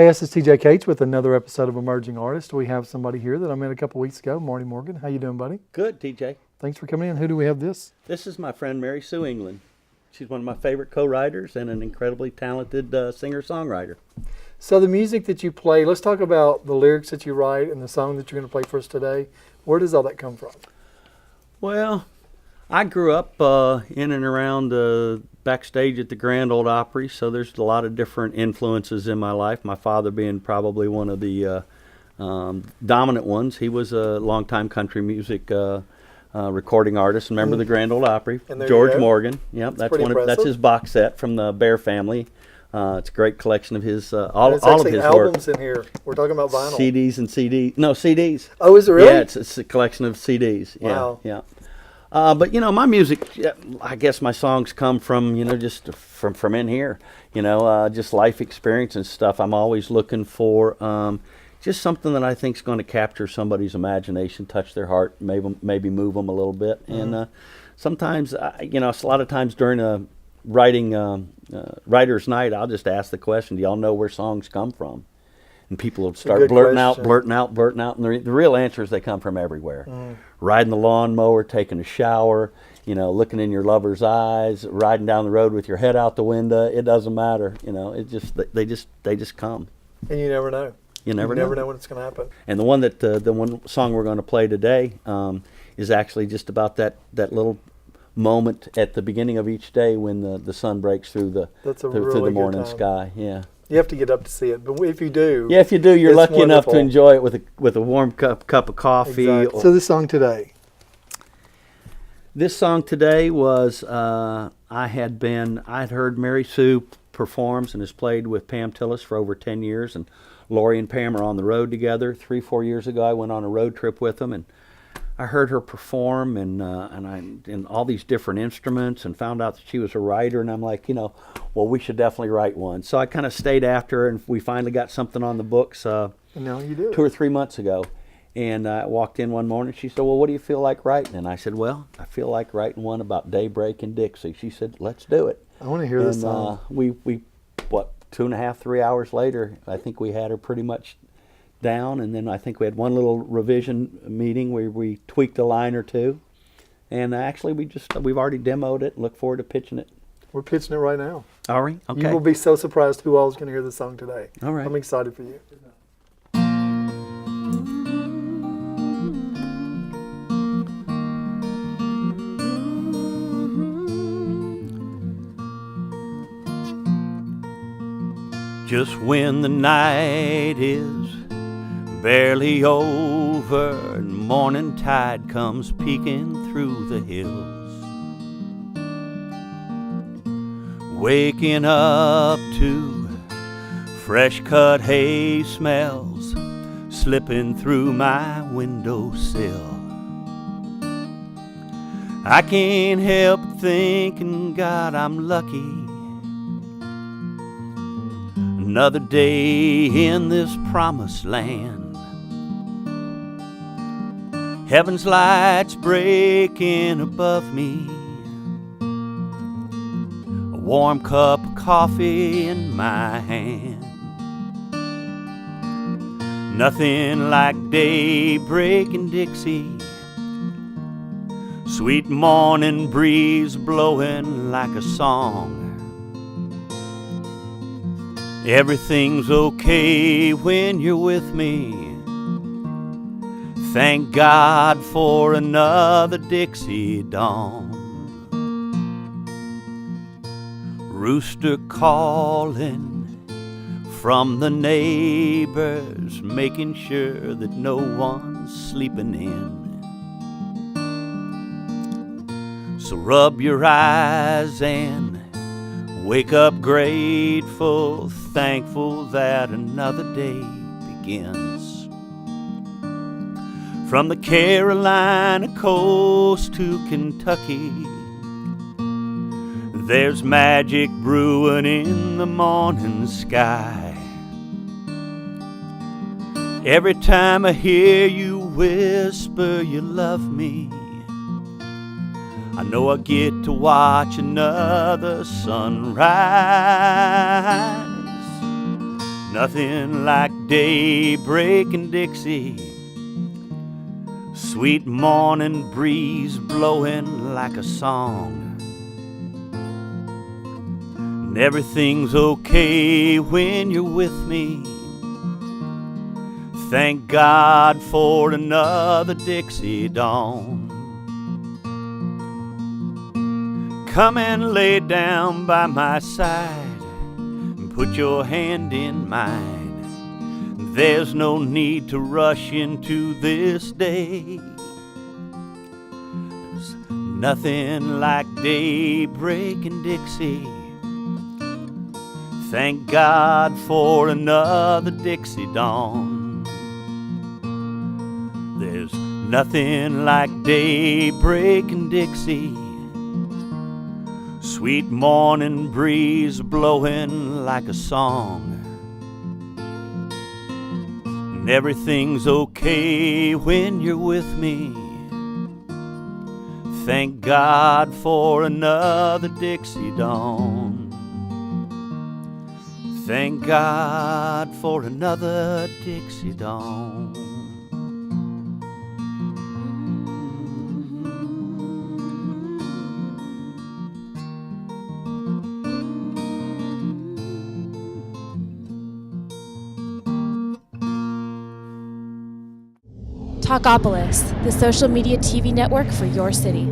Hey, this is TJ Cates with another episode of Emerging Artist. We have somebody here that I met a couple weeks ago, Marty Morgan. How you doing, buddy? Good, TJ. Thanks for coming in. Who do we have this? This is my friend Mary Sue England. She's one of my favorite co-writers and an incredibly talented singer-songwriter. So the music that you play, let's talk about the lyrics that you write and the song that you're going to play for us today. Where does all that come from? Well, I grew up in and around backstage at the Grand Ole Opry, so there's a lot of different influences in my life. My father being probably one of the dominant ones. He was a longtime country music recording artist, member of the Grand Ole Opry. George Morgan. Yep, that's his box set from the Bear family. It's a great collection of his all of his albums work. in here. We're talking about vinyl. CDs and CDs. No, CDs. Oh, is it really? Yeah, it's a collection of CDs. Yeah, wow. Yeah. But my music, I guess my songs come from just from in here. Just life experience and stuff. I'm always looking for just something that I think is going to capture somebody's imagination, touch their heart, maybe move them a little bit. Mm-hmm. And sometimes, a lot of times during a writer's night, I'll just ask the question, do y'all know where songs come from? And people will start blurting out, and the real answer is they come from everywhere. Mm. Riding the lawnmower, taking a shower, looking in your lover's eyes, riding down the road with your head out the window. It doesn't matter, they just come. And you never know. You never know when it's going to happen. And the one song we're going to play today is actually just about that little moment at the beginning of each day when the sun breaks through the morning sky. Yeah. You have to get up to see it, but if you do, you're lucky wonderful. Enough to enjoy it with a warm cup of coffee. Exactly. So this song today. This song today was I'd heard Mary Sue performs and has played with Pam Tillis for over 10 years, and Lori and Pam are on the road together. 3-4 years ago, I went on a road trip with them, and I heard her perform and all these different instruments, and found out that she was a writer, and I'm like, well, we should definitely write one. So I kind of stayed after her, and we finally got something on the books 2 or 3 months ago. And I walked in one morning, she said, well, what do you feel like writing? And I said, well, I feel like writing one about daybreak in Dixie. She said, let's do it. I want to hear this song. We 2.5, 3 hours later, I think we had her pretty much down, and then I think we had one little revision meeting where we tweaked a line or two, and actually we've already demoed it and look forward to pitching it. We're pitching it right now. Are we? Okay. You will be so surprised who all is going to hear this song today. All right. I'm excited for you. Just when the night is barely over and morning tide comes peeking through the hills, waking up to fresh cut hay smells slipping through my windowsill, I can't help thinking, God, I'm lucky. Another day in this promised land. Heaven's lights breaking above me. A warm cup of coffee in my hand. Nothing like daybreak in Dixie. Sweet morning breeze blowing like a song. Everything's okay when you're with me. Thank God for another Dixie dawn. Rooster calling from the neighbors, making sure that no one's sleeping in. So rub your eyes and wake up grateful, thankful that another day begins. From the Carolina coast to Kentucky, there's magic brewing in the morning sky. Every time I hear you whisper you love me, I know I get to watch another sunrise. Nothing like daybreak in Dixie, sweet morning breeze blowing like a song. And everything's okay when you're with me. Thank God for another Dixie dawn. Come and lay down by my side and put your hand in mine. There's no need to rush into this day. There's nothing like daybreak in Dixie. Thank God for another Dixie dawn. There's nothing like daybreak in Dixie, sweet morning breeze blowing like a song. And everything's okay when you're with me. Thank God for another Dixie dawn. Thank God for another Dixie dawn. Talkopolis, the social media TV network for your city.